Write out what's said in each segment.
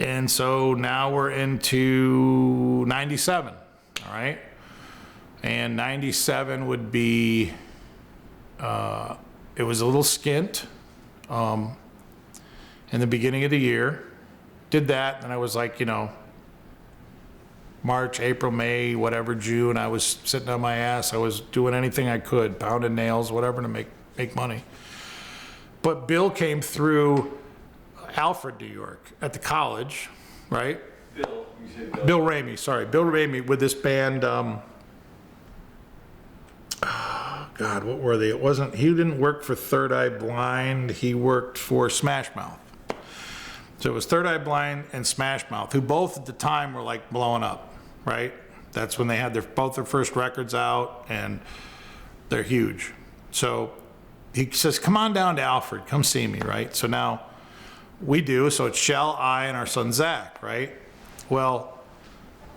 And so now we're into 97, all right? And 97 would be, it was a little skint in the beginning of the year. Did that, and I was like, you know, March, April, May, whatever, June, I was sitting on my ass. I was doing anything I could, pounding nails, whatever, to make money. But Bill came through Alfred, New York, at the college, right? Bill, you said Bill. Bill Ramey, sorry. Bill Ramey with this band, God, what were they? It wasn't, he didn't work for Third Eye Blind, he worked for Smashmouth. So it was Third Eye Blind and Smashmouth, who both at the time were like blowing up, right? That's when they had both their first records out, and they're huge. So he says, come on down to Alfred, come see me, right? So now we do, so it's Shell, I, and our son Zakk, right? Well,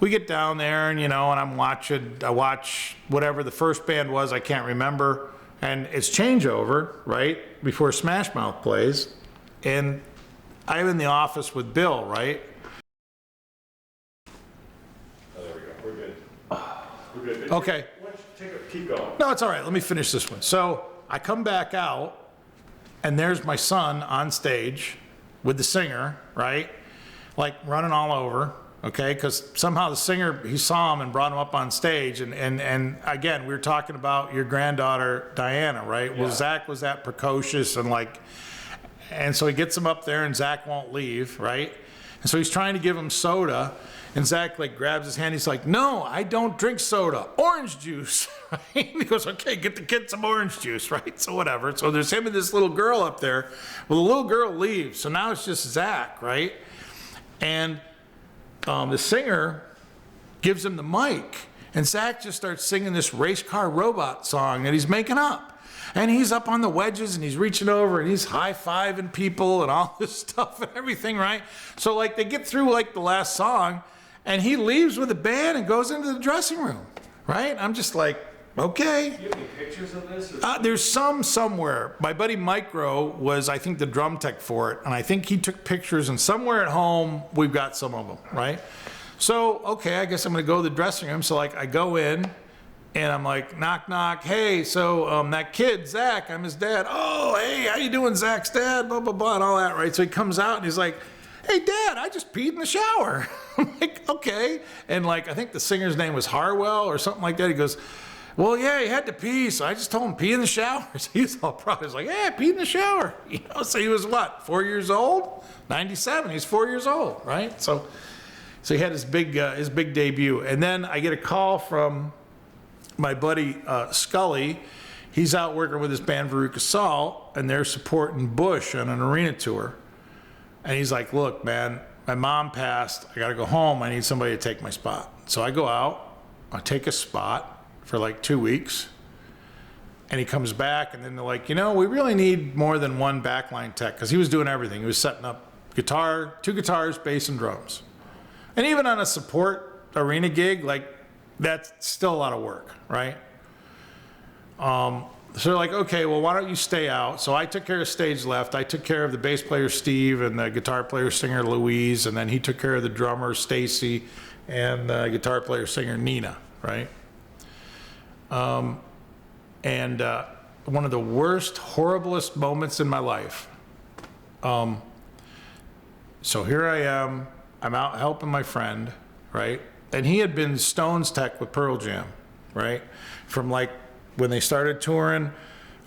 we get down there, and you know, and I watch whatever the first band was, I can't remember, and it's changeover, right? Before Smashmouth plays, and I'm in the office with Bill, right? Oh, there we go. We're good. We're good. Okay. Why don't you keep going? No, it's all right. Let me finish this one. So I come back out, and there's my son on stage with the singer, right? Like running all over, okay? Because somehow the singer, he saw him and brought him up on stage. And again, we were talking about your granddaughter, Diana, right? Yeah. Well, Zakk was that precocious and like, and so he gets him up there, and Zakk won't leave, right? And so he's trying to give him soda, and Zakk like grabs his hand. He's like, "No, I don't drink soda. Orange juice." Right? He goes, "Okay, get the kid some orange juice," right? So whatever. So there's him and this little girl up there. Well, the little girl leaves, so now it's just Zakk, right? And the singer gives him the mic, and Zakk just starts singing this race car robot song that he's making up. And he's up on the wedges, and he's reaching over, and he's high-fiving people and all this stuff and everything, right? So like they get through like the last song, and he leaves with the band and goes into the dressing room, right? I'm just like, okay. Do you have any pictures of this? There's some somewhere. My buddy Micro was, I think, the drum tech for it, and I think he took pictures, and somewhere at home we've got some of them, right? So, okay, I guess I'm gonna go to the dressing room. So like I go in, and I'm like, knock, knock. Hey, so that kid, Zakk, I'm his dad. Oh, hey, how you doing, Zakk's dad? Blah, blah, blah, and all that, right? So he comes out, and he's like, hey, Dad, I just peed in the shower. I'm like, okay. And like, I think the singer's name was Harwell or something like that. He goes, well, yeah, he had to pee, so I just told him, pee in the shower. So he's all proud. He's like, yeah, pee in the shower. You know, so he was what, 4 years old? 97, he's 4 years old, right? So he had his big debut. And then I get a call from my buddy Scully. He's out working with his band Veruca Salt, and they're supporting Bush on an arena tour. And he's like, look, man, my mom passed. I got to go home. I need somebody to take my spot. So I go out, I take a spot for like 2 weeks, and he comes back, and then they're like, you know, we really need more than one backline tech, because he was doing everything. He was setting up guitar, 2 guitars, bass, and drums. And even on a support arena gig, like, that's still a lot of work, right? So they're like, okay, well, why don't you stay out? So I took care of stage left. I took care of the bass player, Steve, and the guitar player, singer, Louise, and then he took care of the drummer, Stacy, and the guitar player, singer, Nina, right? And one of the worst, horriblest moments in my life. So here I am. I'm out helping my friend, right? And he had been Stone's tech with Pearl Jam, right? From like when they started touring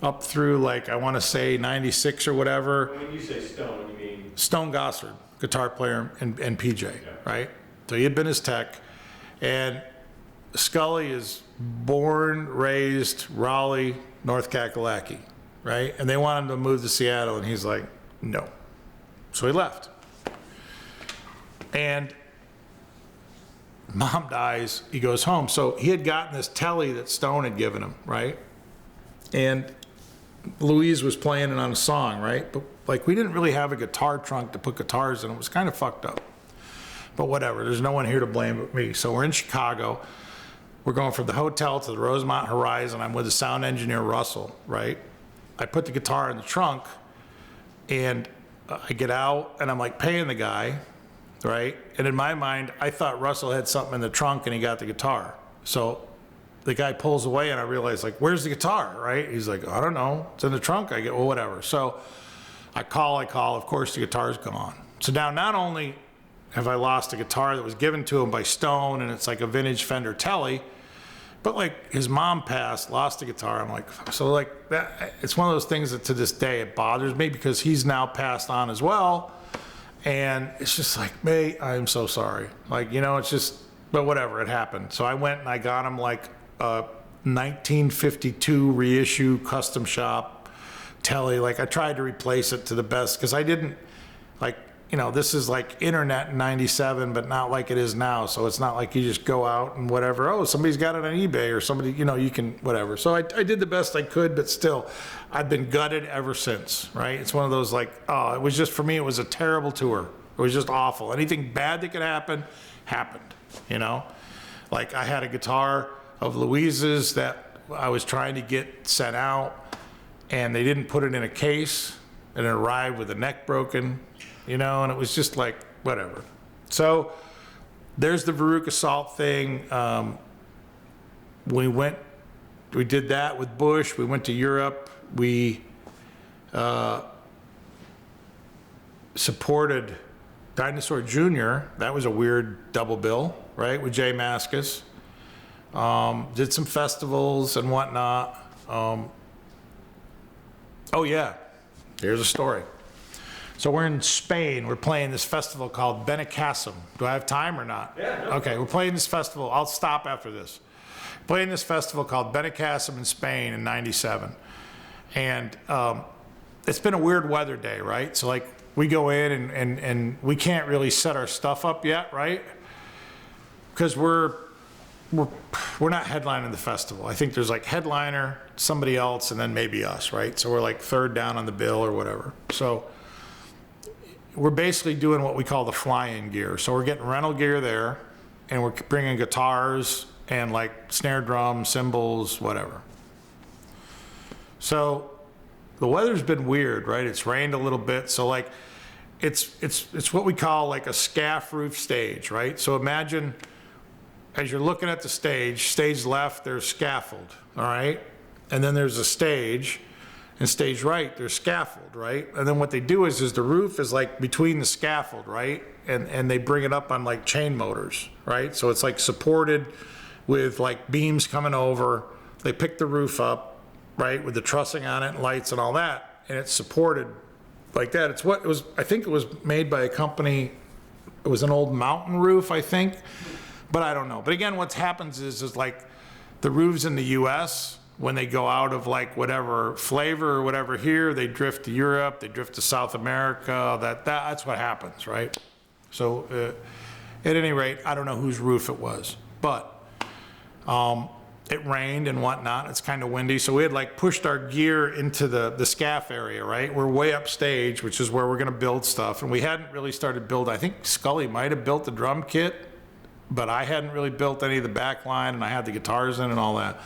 up through like, I want to say 96 or whatever. When you say Stone, you mean? Stone Gossard, guitar player and PJ, yeah. Right? So he had been his tech. And Scully is born, raised, Raleigh, North Kakalaki, right? And they wanted him to move to Seattle, and he's like, no. So he left. And Mom dies, he goes home. So he had gotten this Tele that Stone had given him, right? And Louise was playing it on a song, right? But like, we didn't really have a guitar trunk to put guitars in. It was kind of fucked up. But whatever, there's no one here to blame but me. So we're in Chicago. We're going from the hotel to the Rosemont Horizon. I'm with the sound engineer, Russell, right? I put the guitar in the trunk, and I get out, and I'm like paying the guy, right? And in my mind, I thought Russell had something in the trunk and he got the guitar. So the guy pulls away and I realize, like, where's the guitar, right? He's like, I don't know, it's in the trunk. I get, well, whatever. So I call, of course the guitar's gone. So now not only have I lost a guitar that was given to him by Stone and it's like a vintage Fender Tele, but like his mom passed, lost a guitar. I'm like, so like that, it's one of those things that to this day it bothers me because he's now passed on as well. And it's just like, mate, I'm so sorry. Like, you know, it's just, but whatever, it happened. So I went and I got him like a 1952 reissue custom shop Tele. Like I tried to replace it to the best because I didn't, like, you know, this is like internet in 97, but not like it is now. So it's not like you just go out and whatever, oh, somebody's got it on eBay or somebody, you know, you can, whatever. So I did the best I could, but still, I've been gutted ever since, right? It's one of those like, oh, it was just, for me, it was a terrible tour. It was just awful. Anything bad that could happen, happened, you know? Like I had a guitar of Louise's that I was trying to get sent out and they didn't put it in a case and it arrived with the neck broken. You know, and it was just like, whatever. So there's the Veruca Salt thing. We did that with Bush. We went to Europe. We supported Dinosaur Jr. That was a weird double bill, right, with Jay Mascis. Did some festivals and whatnot. Oh, yeah, here's a story. So we're in Spain. We're playing this festival called Benicassim. Do I have time or not? Yeah. No. Okay, we're playing this festival. I'll stop after this. Playing this festival called Benicassim in Spain in '97. And it's been a weird weather day, right? So like we go in and we can't really set our stuff up yet, right? Because we're not headlining the festival. I think there's like headliner, somebody else, and then maybe us, right? So we're like third down on the bill or whatever. So we're basically doing what we call the fly-in gear. So we're getting rental gear there, and we're bringing guitars and like snare drum, cymbals, whatever. So the weather's been weird, right? It's rained a little bit. So like it's what we call like a scaff roof stage, right? So imagine as you're looking at the stage left, there's scaffold, all right? And then there's a stage. And stage right, there's scaffold, right? And then what they do is the roof is like between the scaffold, right? And they bring it up on like chain motors, right? So it's like supported with like beams coming over. They pick the roof up, right? With the trussing on it and lights and all that. And it's supported like that. It's what it was, I think it was made by a company, it was an old mountain roof, I think. But I don't know. But again, what happens is like the roofs in the US, when they go out of like whatever flavor or whatever here, they drift to Europe, they drift to South America, that's what happens, right? So at any rate, I don't know whose roof it was, but it rained and whatnot, it's kind of windy, so we had like pushed our gear into the scaff area, right? We're way upstage, which is where we're gonna build stuff, and we hadn't really started building. I think Scully might have built the drum kit, but I hadn't really built any of the backline, and I had the guitars in and all that.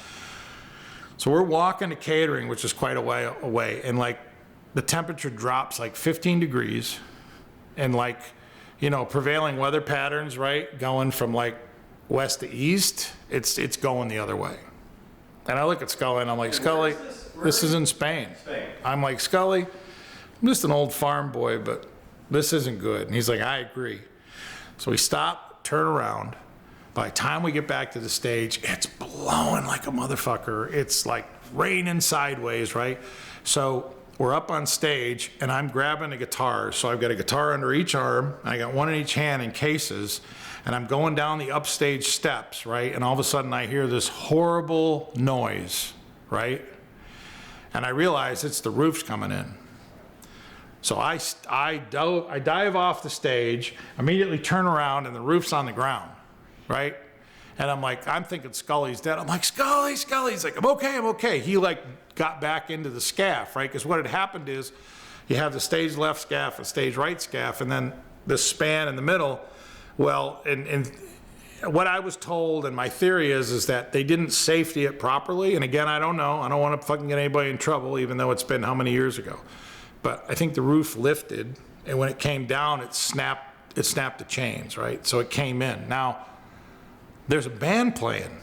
So we're walking to catering, which is quite a way away, and like the temperature drops like 15 degrees and like, you know, prevailing weather patterns, right? Going from like west to east, it's going the other way. And I look at Scully and I'm like, Scully, this is in Spain. I'm like, Scully, I'm just an old farm boy, but this isn't good. And he's like, I agree. So we stop, turn around. By the time we get back to the stage, it's blowing like a motherfucker. It's like raining sideways, right? So we're up on stage and I'm grabbing a guitar. So I've got a guitar under each arm, and I got one in each hand in cases, and I'm going down the upstage steps, right? And all of a sudden I hear this horrible noise, right? And I realize it's the roof's coming in. So I dive off the stage, immediately turn around, and the roof's on the ground. Right? And I'm like, I'm thinking Scully's dead. I'm like, Scully. He's like, I'm okay. He like got back into the scaff, right? Because what had happened is you have the stage left scaff and stage right scaff, and then the span in the middle. Well, and what I was told, and my theory is that they didn't safety it properly. And again, I don't know. I don't want to fucking get anybody in trouble, even though it's been how many years ago. But I think the roof lifted, and when it came down, it snapped the chains, right? So it came in. Now, there's a band playing,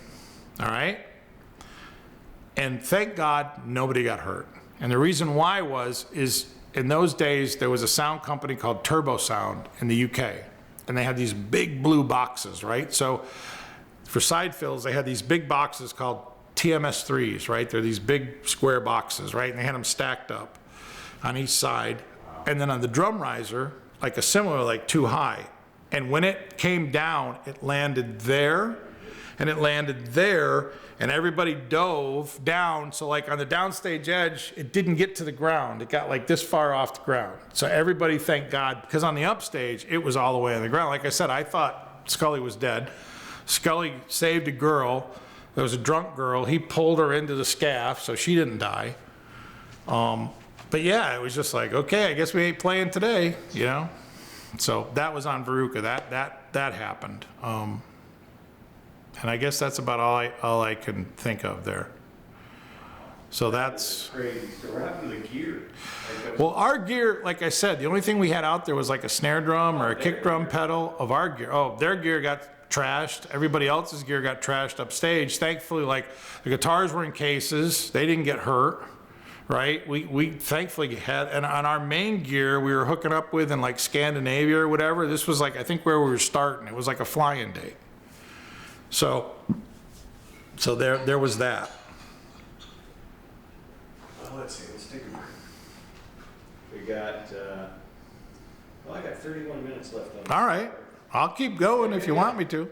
all right? And thank God nobody got hurt. And the reason why is in those days, there was a sound company called Turbo Sound in the UK. And they had these big blue boxes, right? So for side fills, they had these big boxes called TMS3s, right? They're these big square boxes, right? And they had them stacked up on each side. And then on the drum riser, like a similar, like 2 high. And when it came down, it landed there, and it landed there, and everybody dove down. So like on the downstage edge, it didn't get to the ground. It got like this far off the ground. So everybody, thank God, because on the upstage, it was all the way on the ground. Like I said, I thought Scully was dead. Scully saved a girl. There was a drunk girl. He pulled her into the scaff, so she didn't die. But yeah, it was just like, okay, I guess we ain't playing today, you know? So that was on Veruca. That happened. And I guess that's about all I can think of there. So that's crazy. So what happened to the gear? well, our gear, like I said, the only thing we had out there was like a snare drum or a kick drum pedal of our gear. Oh, their gear got trashed. Everybody else's gear got trashed upstage. Thankfully, like the guitars were in cases. They didn't get hurt. Right? We thankfully had, and on our main gear we were hooking up with in like Scandinavia or whatever, this was like, I think where we were starting, it was like a fly-in date. So there was that. Well, let's see, let's take a break. We got, well, I got 31 minutes left on. All right. I'll keep going if you want me to.